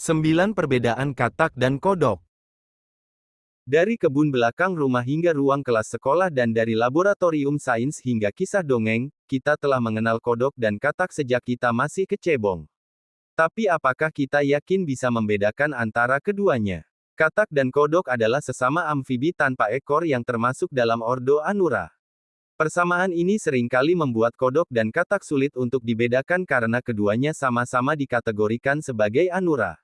9 perbedaan katak dan kodok. Dari kebun belakang rumah hingga ruang kelas sekolah dan dari laboratorium sains hingga kisah dongeng, kita telah mengenal kodok dan katak sejak kita masih kecebong. Tapi apakah kita yakin bisa membedakan antara keduanya? Katak dan kodok adalah sesama amfibi tanpa ekor yang termasuk dalam ordo Anura. Persamaan ini seringkali membuat kodok dan katak sulit untuk dibedakan karena keduanya sama-sama dikategorikan sebagai Anura.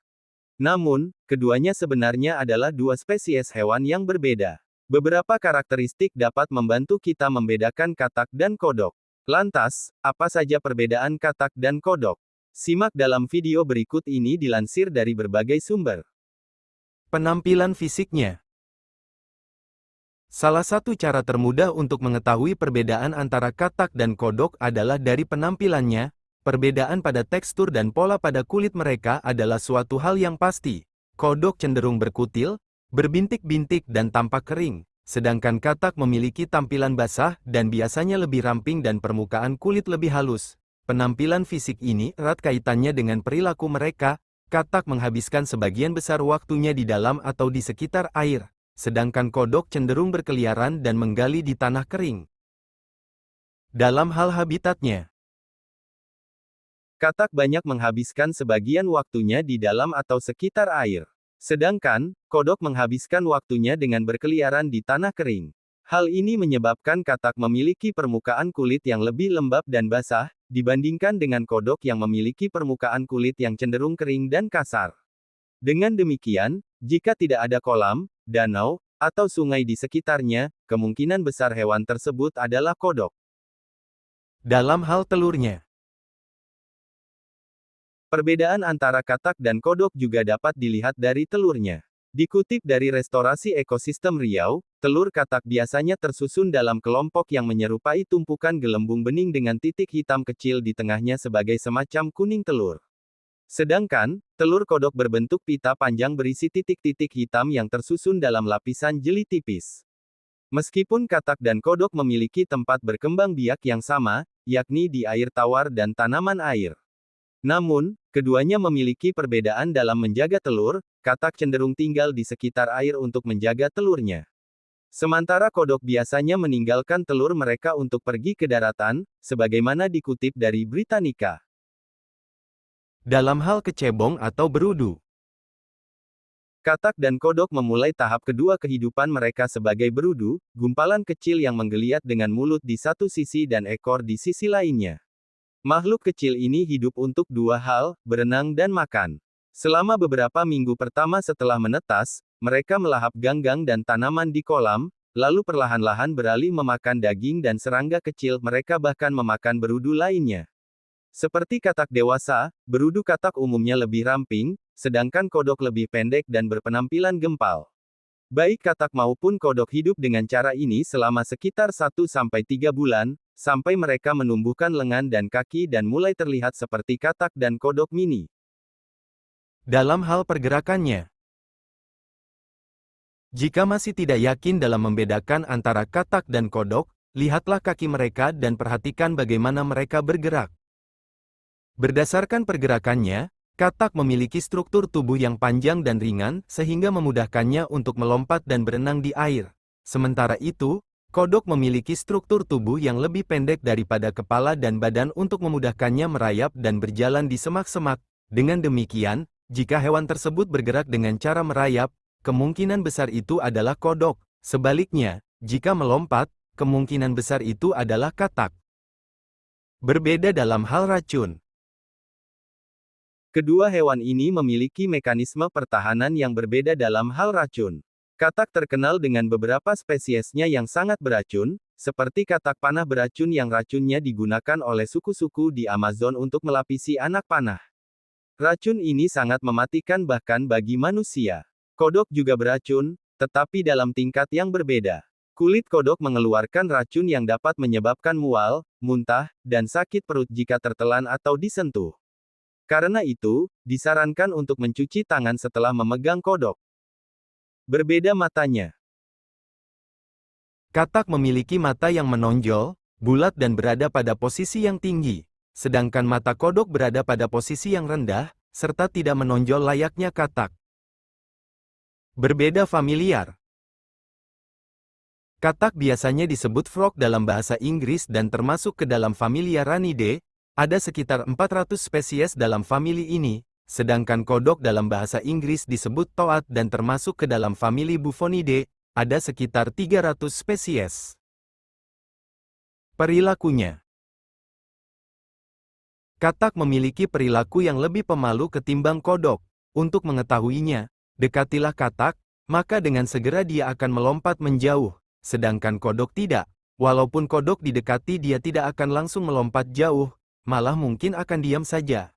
Namun, keduanya sebenarnya adalah dua spesies hewan yang berbeda. Beberapa karakteristik dapat membantu kita membedakan katak dan kodok. Lantas, apa saja perbedaan katak dan kodok? Simak dalam video berikut ini dilansir dari berbagai sumber. Penampilan fisiknya. Salah satu cara termudah untuk mengetahui perbedaan antara katak dan kodok adalah dari penampilannya. Perbedaan pada tekstur dan pola pada kulit mereka adalah suatu hal yang pasti. Kodok cenderung berkutil, berbintik-bintik dan tampak kering, sedangkan katak memiliki tampilan basah dan biasanya lebih ramping dan permukaan kulit lebih halus. Penampilan fisik ini erat kaitannya dengan perilaku mereka. Katak menghabiskan sebagian besar waktunya di dalam atau di sekitar air, sedangkan kodok cenderung berkeliaran dan menggali di tanah kering. Dalam hal habitatnya, katak banyak menghabiskan sebagian waktunya di dalam atau sekitar air. Sedangkan, kodok menghabiskan waktunya dengan berkeliaran di tanah kering. Hal ini menyebabkan katak memiliki permukaan kulit yang lebih lembab dan basah, dibandingkan dengan kodok yang memiliki permukaan kulit yang cenderung kering dan kasar. Dengan demikian, jika tidak ada kolam, danau, atau sungai di sekitarnya, kemungkinan besar hewan tersebut adalah kodok. Dalam hal telurnya, perbedaan antara katak dan kodok juga dapat dilihat dari telurnya. Dikutip dari Restorasi Ekosistem Riau, telur katak biasanya tersusun dalam kelompok yang menyerupai tumpukan gelembung bening dengan titik hitam kecil di tengahnya sebagai semacam kuning telur. Sedangkan, telur kodok berbentuk pita panjang berisi titik-titik hitam yang tersusun dalam lapisan jeli tipis. Meskipun katak dan kodok memiliki tempat berkembang biak yang sama, yakni di air tawar dan tanaman air. Namun, keduanya memiliki perbedaan dalam menjaga telur. Katak cenderung tinggal di sekitar air untuk menjaga telurnya. Sementara kodok biasanya meninggalkan telur mereka untuk pergi ke daratan, sebagaimana dikutip dari Britannica. Dalam hal kecebong atau berudu, katak dan kodok memulai tahap kedua kehidupan mereka sebagai berudu, gumpalan kecil yang menggeliat dengan mulut di satu sisi dan ekor di sisi lainnya. Makhluk kecil ini hidup untuk dua hal, berenang dan makan. Selama beberapa minggu pertama setelah menetas, mereka melahap ganggang dan tanaman di kolam, lalu perlahan-lahan beralih memakan daging dan serangga kecil. Mereka bahkan memakan berudu lainnya. Seperti katak dewasa, berudu katak umumnya lebih ramping, sedangkan kodok lebih pendek dan berpenampilan gempal. Baik katak maupun kodok hidup dengan cara ini selama sekitar 1-3 bulan, sampai mereka menumbuhkan lengan dan kaki dan mulai terlihat seperti katak dan kodok mini. Dalam hal pergerakannya, jika masih tidak yakin dalam membedakan antara katak dan kodok, lihatlah kaki mereka dan perhatikan bagaimana mereka bergerak. Berdasarkan pergerakannya, katak memiliki struktur tubuh yang panjang dan ringan, sehingga memudahkannya untuk melompat dan berenang di air. Sementara itu, kodok memiliki struktur tubuh yang lebih pendek daripada kepala dan badan untuk memudahkannya merayap dan berjalan di semak-semak. Dengan demikian, jika hewan tersebut bergerak dengan cara merayap, kemungkinan besar itu adalah kodok. Sebaliknya, jika melompat, kemungkinan besar itu adalah katak. Berbeda dalam hal racun. Kedua hewan ini memiliki mekanisme pertahanan yang berbeda dalam hal racun. Katak terkenal dengan beberapa spesiesnya yang sangat beracun, seperti katak panah beracun yang racunnya digunakan oleh suku-suku di Amazon untuk melapisi anak panah. Racun ini sangat mematikan bahkan bagi manusia. Kodok juga beracun, tetapi dalam tingkat yang berbeda. Kulit kodok mengeluarkan racun yang dapat menyebabkan mual, muntah, dan sakit perut jika tertelan atau disentuh. Karena itu, disarankan untuk mencuci tangan setelah memegang kodok. Berbeda matanya. Katak memiliki mata yang menonjol, bulat dan berada pada posisi yang tinggi. Sedangkan mata kodok berada pada posisi yang rendah, serta tidak menonjol layaknya katak. Berbeda familiar. Katak biasanya disebut frog dalam bahasa Inggris dan termasuk ke dalam familia Ranidae. Ada sekitar 400 spesies dalam famili ini, sedangkan kodok dalam bahasa Inggris disebut toad dan termasuk ke dalam famili Buffonidae. Ada sekitar 300 spesies. Perilakunya. Katak memiliki perilaku yang lebih pemalu ketimbang kodok. Untuk mengetahuinya, dekatilah katak, maka dengan segera dia akan melompat menjauh. Sedangkan kodok tidak. Walaupun kodok didekati dia tidak akan langsung melompat jauh, malah mungkin akan diam saja.